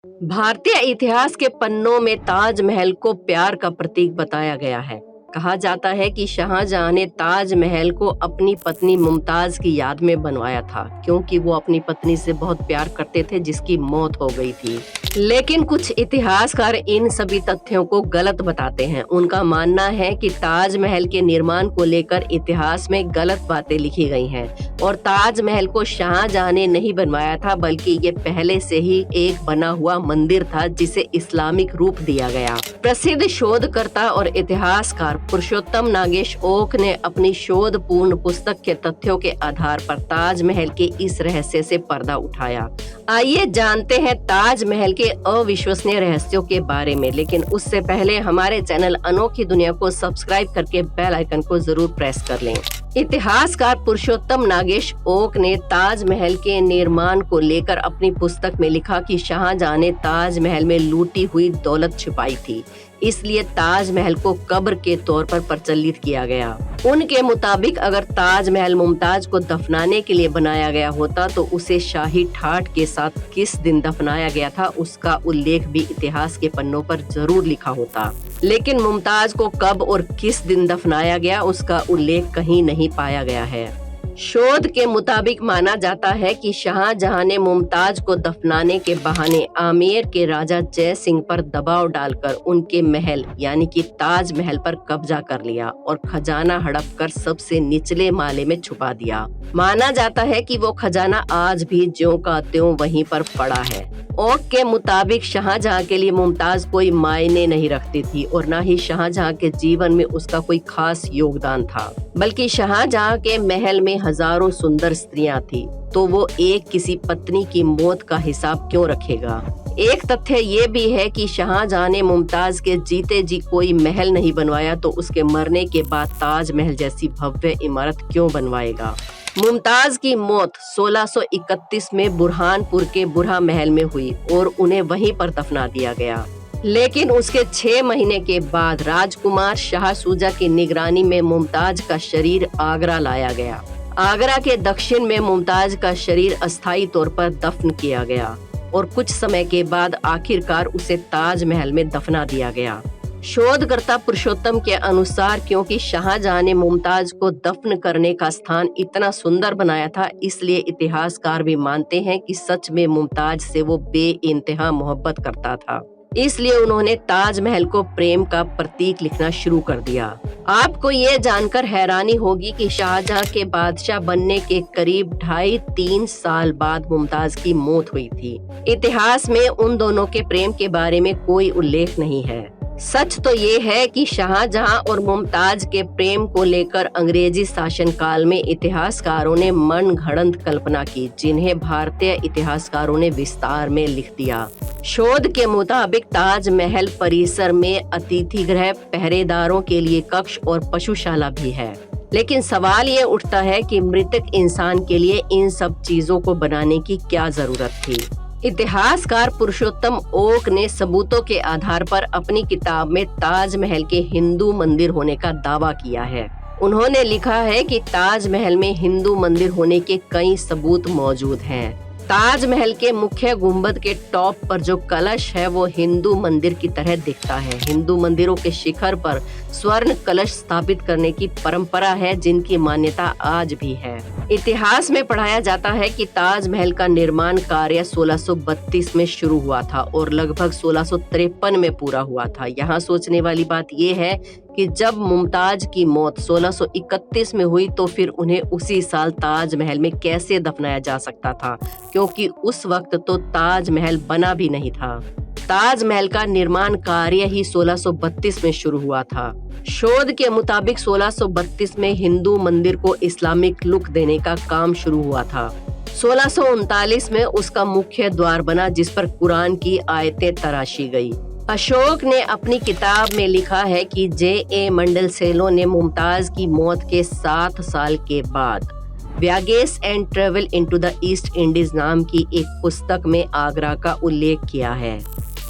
भारतीय इतिहास के पन्नों में ताजमहल को प्यार का प्रतीक बताया गया है। कहा जाता है कि शाहजहां ने ताजमहल को अपनी पत्नी मुमताज की याद में बनवाया था, क्योंकि वो अपनी पत्नी से बहुत प्यार करते थे जिसकी मौत हो गई थी। लेकिन कुछ इतिहासकार इन सभी तथ्यों को गलत बताते हैं। उनका मानना है कि ताजमहल के निर्माण को लेकर इतिहास में गलत बातें लिखी गई हैं और ताजमहल को शाहजहां ने नहीं बनवाया था, बल्कि ये पहले से ही एक बना हुआ मंदिर था जिसे इस्लामिक रूप दिया गया। प्रसिद्ध शोधकर्ता और इतिहासकार पुरुषोत्तम नागेश ओक ने अपनी शोधपूर्ण पुस्तक के तथ्यों के आधार पर ताजमहल के इस रहस्य से पर्दा उठाया। आइए जानते हैं ताजमहल के अविश्वसनीय रहस्यों के बारे में, लेकिन उससे पहले हमारे चैनल अनोखी दुनिया को सब्सक्राइब करके बेल आइकन को जरूर प्रेस कर लें। इतिहासकार पुरुषोत्तम नागेश ओक ने ताजमहल के निर्माण को लेकर अपनी पुस्तक में लिखा कि शाहजहां ने ताजमहल में लूटी हुई दौलत छुपाई थी, इसलिए ताजमहल को कब्र के तौर पर प्रचलित किया गया। उनके मुताबिक अगर ताजमहल मुमताज को दफनाने के लिए बनाया गया होता तो उसे शाही ठाठ के साथ किस दिन दफनाया गया था उसका उल्लेख भी इतिहास के पन्नों पर जरूर लिखा होता, लेकिन मुमताज को कब और किस दिन दफनाया गया उसका उल्लेख कहीं नहीं पाया गया है। शोध के मुताबिक माना जाता है कि शाहजहां ने मुमताज को दफनाने के बहाने आमेर के राजा जय सिंह पर दबाव डालकर उनके महल यानी कि ताजमहल पर कब्जा कर लिया और खजाना हड़प कर सबसे निचले माले में छुपा दिया। माना जाता है कि वो खजाना आज भी ज्यों का त्यों वहीं पर पड़ा है। ओक के मुताबिक शाहजहां के लिए मुमताज कोई मायने नहीं रखती थी और न ही शाहजहां के जीवन में उसका कोई खास योगदान था, बल्कि शाहजहां के महल में हजारों सुंदर स्त्रियां थी, तो वो एक किसी पत्नी की मौत का हिसाब क्यों रखेगा। एक तथ्य ये भी है कि शाहजहां ने मुमताज के जीते जी कोई महल नहीं बनवाया तो उसके मरने के बाद ताजमहल जैसी भव्य इमारत क्यों बनवाएगा। मुमताज की मौत 1631 में बुरहानपुर के बुरहा महल में हुई और उन्हें वहीं पर दफना दिया गया, लेकिन उसके 6 महीने के बाद राजकुमार शाह सूजा की निगरानी में मुमताज का शरीर आगरा लाया गया। आगरा के दक्षिण में मुमताज का शरीर अस्थायी तौर पर दफन किया गया और कुछ समय के बाद आखिरकार उसे ताजमहल में दफना दिया गया। शोधकर्ता पुरुषोत्तम के अनुसार क्योंकि शाहजहां ने मुमताज को दफन करने का स्थान इतना सुंदर बनाया था, इसलिए इतिहासकार भी मानते हैं कि सच में मुमताज से वो बेइंतहा मोहब्बत करता था। इसलिए उन्होंने ताजमहल को प्रेम का प्रतीक लिखना शुरू कर दिया। आपको ये जानकर हैरानी होगी कि शाहजहां के बादशाह बनने के करीब 2.5-3 साल बाद मुमताज की मौत हुई थी। इतिहास में उन दोनों के प्रेम के बारे में कोई उल्लेख नहीं है। सच तो ये है कि शाहजहां और मुमताज के प्रेम को लेकर अंग्रेजी शासनकाल में इतिहासकारों ने मनगढ़ंत कल्पना की, जिन्हें भारतीय इतिहासकारों ने विस्तार में लिख दिया। शोध के मुताबिक ताजमहल परिसर में अतिथि गृह, पहरेदारों के लिए कक्ष और पशुशाला भी है। लेकिन सवाल ये उठता है कि मृतक इंसान के लिए इन सब चीजों को बनाने की क्या जरूरत थी। इतिहासकार पुरुषोत्तम ओक ने सबूतों के आधार पर अपनी किताब में ताजमहल के हिंदू मंदिर होने का दावा किया है। उन्होंने लिखा है कि ताजमहल में हिंदू मंदिर होने के कई सबूत मौजूद हैं। ताजमहल के मुख्य गुंबद के टॉप पर जो कलश है वो हिंदू मंदिर की तरह दिखता है। हिंदू मंदिरों के शिखर पर स्वर्ण कलश स्थापित करने की परंपरा है, जिनकी मान्यता आज भी है। इतिहास में पढ़ाया जाता है कि ताजमहल का निर्माण कार्य 1632 में शुरू हुआ था और लगभग 1653 में पूरा हुआ था। यहाँ सोचने वाली बात ये है कि जब मुमताज की मौत 1631 में हुई तो फिर उन्हें उसी साल ताजमहल में कैसे दफनाया जा सकता था, क्योंकि उस वक्त तो ताजमहल बना भी नहीं था। ताजमहल का निर्माण कार्य ही 1632 में शुरू हुआ था। शोध के मुताबिक 1632 में हिंदू मंदिर को इस्लामिक लुक देने का काम शुरू हुआ था। 1639 में उसका मुख्य द्वार बना, जिस पर कुरान की आयतें तराशी गई। अशोक ने अपनी किताब में लिखा है कि J.A. मंडलसेलो ने मुमताज की मौत के 7 साल के बाद voyages and travel into the East Indies नाम की एक पुस्तक में आगरा का उल्लेख किया है,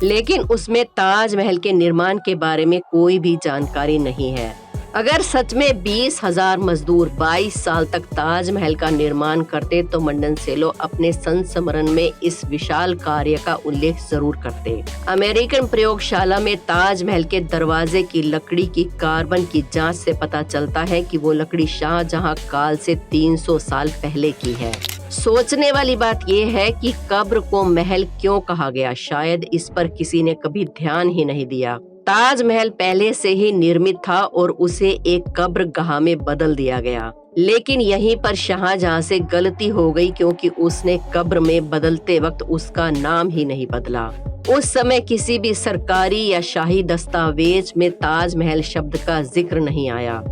लेकिन उसमें ताजमहल के निर्माण के बारे में कोई भी जानकारी नहीं है। अगर सच में 20,000 मजदूर 22 साल तक ताजमहल का निर्माण करते तो मंडन सेलो अपने संस्मरण में इस विशाल कार्य का उल्लेख जरूर करते। अमेरिकन प्रयोगशाला में ताजमहल के दरवाजे की लकड़ी की कार्बन की जांच से पता चलता है कि वो लकड़ी शाहजहां काल से 300 साल पहले की है। सोचने वाली बात यह है कि कब्र को महल क्यों कहा गया, शायद इस पर किसी ने कभी ध्यान ही नहीं दिया। ताजमहल पहले से ही निर्मित था और उसे एक कब्रगाह में बदल दिया गया, लेकिन यहीं पर शाहजहां से गलती हो गई क्योंकि उसने कब्र में बदलते वक्त उसका नाम ही नहीं बदला। उस समय किसी भी सरकारी या शाही दस्तावेज में ताजमहल शब्द का जिक्र नहीं आया।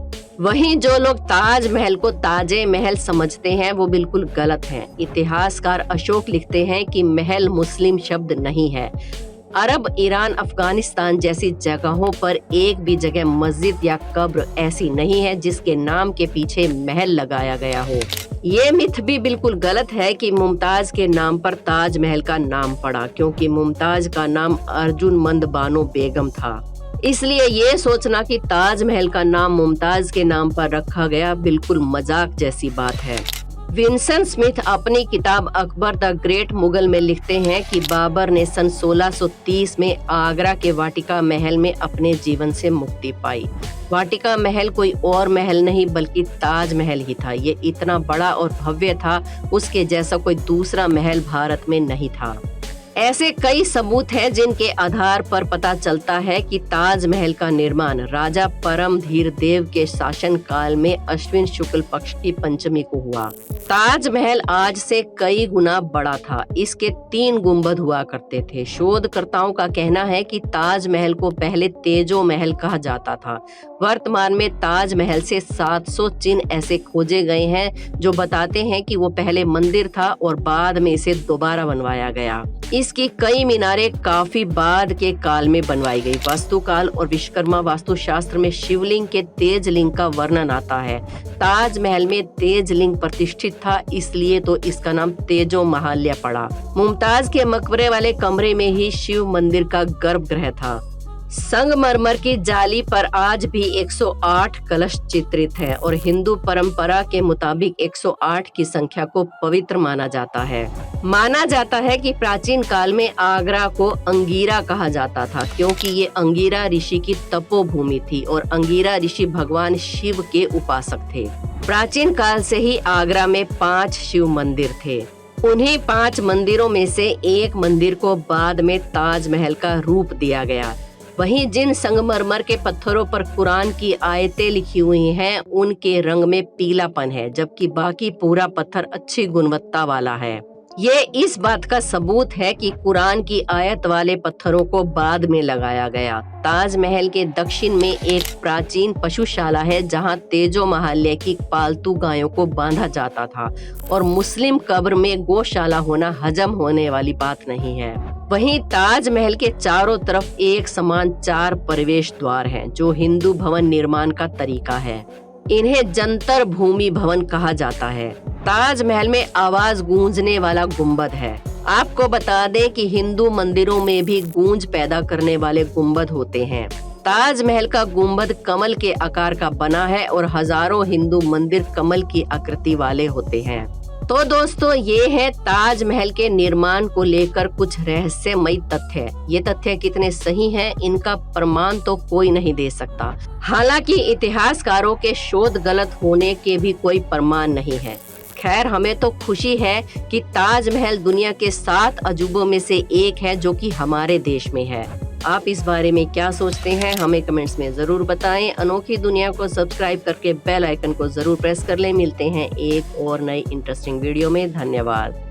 वहीं जो लोग ताजमहल को ताजे महल समझते हैं वो बिल्कुल गलत हैं। इतिहासकार अशोक लिखते हैं कि महल मुस्लिम शब्द नहीं है। अरब, ईरान, अफगानिस्तान जैसी जगहों पर एक भी जगह मस्जिद या कब्र ऐसी नहीं है जिसके नाम के पीछे महल लगाया गया हो। ये मिथ भी बिल्कुल गलत है कि मुमताज के नाम पर ताजमहल का नाम पड़ा, क्योंकि मुमताज का नाम अर्जुनमंद बानो बेगम था। इसलिए ये सोचना कि ताजमहल का नाम मुमताज के नाम पर रखा गया बिल्कुल मजाक जैसी बात है। विंसेंट स्मिथ अपनी किताब अकबर द ग्रेट मुगल में लिखते हैं कि बाबर ने सन 1630 में आगरा के वाटिका महल में अपने जीवन से मुक्ति पाई। वाटिका महल कोई और महल नहीं बल्कि ताजमहल ही था। ये इतना बड़ा और भव्य था, उसके जैसा कोई दूसरा महल भारत में नहीं था। ऐसे कई सबूत हैं जिनके आधार पर पता चलता है कि ताजमहल का निर्माण राजा परमधीर देव के शासन काल में अश्विन शुक्ल पक्ष की पंचमी को हुआ। ताजमहल आज से कई गुना बड़ा था। इसके 3 गुंबद हुआ करते थे। शोधकर्ताओं का कहना है कि ताजमहल को पहले तेजो महल कहा जाता था। वर्तमान में ताजमहल से 700 चिन्ह ऐसे खोजे गए हैं जो बताते हैं कि वो पहले मंदिर था और बाद में इसे दोबारा बनवाया गया। इसकी कई मीनारें काफी बाद के काल में बनवाई गई। वास्तुकाल और विश्वकर्मा वास्तुशास्त्र में शिवलिंग के तेजलिंग का वर्णन आता है। ताजमहल में तेजलिंग प्रतिष्ठित था, इसलिए तो इसका नाम तेजो महाल्या पड़ा। मुमताज के मकबरे वाले कमरे में ही शिव मंदिर का गर्भगृह था। संगमरमर की जाली पर आज भी 108 कलश चित्रित है और हिंदू परंपरा के मुताबिक 108 की संख्या को पवित्र माना जाता है। माना जाता है कि प्राचीन काल में आगरा को अंगीरा कहा जाता था, क्योंकि ये अंगीरा ऋषि की तपोभूमि थी और अंगीरा ऋषि भगवान शिव के उपासक थे। प्राचीन काल से ही आगरा में 5 शिव मंदिर थे। उन्हीं 5 मंदिरों में से एक मंदिर को बाद में ताजमहल का रूप दिया गया। वहीं जिन संगमरमर के पत्थरों पर कुरान की आयतें लिखी हुई हैं, उनके रंग में पीलापन है, जबकि बाकी पूरा पत्थर अच्छी गुणवत्ता वाला है। ये इस बात का सबूत है कि कुरान की आयत वाले पत्थरों को बाद में लगाया गया। ताजमहल के दक्षिण में एक प्राचीन पशुशाला है जहां तेजो महाल्या की पालतू गायों को बांधा जाता था और मुस्लिम कब्र में गौशाला होना हजम होने वाली बात नहीं है। वहीं ताजमहल के चारों तरफ एक समान 4 प्रवेश द्वार हैं, जो हिंदू भवन निर्माण का तरीका है। इन्हें जंतर भूमि भवन कहा जाता है। ताजमहल में आवाज गूंजने वाला गुंबद है। आपको बता दें कि हिंदू मंदिरों में भी गूंज पैदा करने वाले गुंबद होते हैं। ताजमहल का गुंबद कमल के आकार का बना है और हजारों हिंदू मंदिर कमल की आकृति वाले होते हैं। तो दोस्तों, ये है ताजमहल के निर्माण को लेकर कुछ रहस्यमयी तथ्य। ये तथ्य कितने सही हैं, इनका प्रमाण तो कोई नहीं दे सकता। हालांकि इतिहासकारों के शोध गलत होने के भी कोई प्रमाण नहीं है। खैर, हमें तो खुशी है कि ताजमहल दुनिया के 7 अजूबों में से एक है जो कि हमारे देश में है। आप इस बारे में क्या सोचते हैं, हमें कमेंट्स में जरूर बताएं। अनोखी दुनिया को सब्सक्राइब करके बेल आइकन को जरूर प्रेस कर लें। मिलते हैं एक और नई इंटरेस्टिंग वीडियो में। धन्यवाद।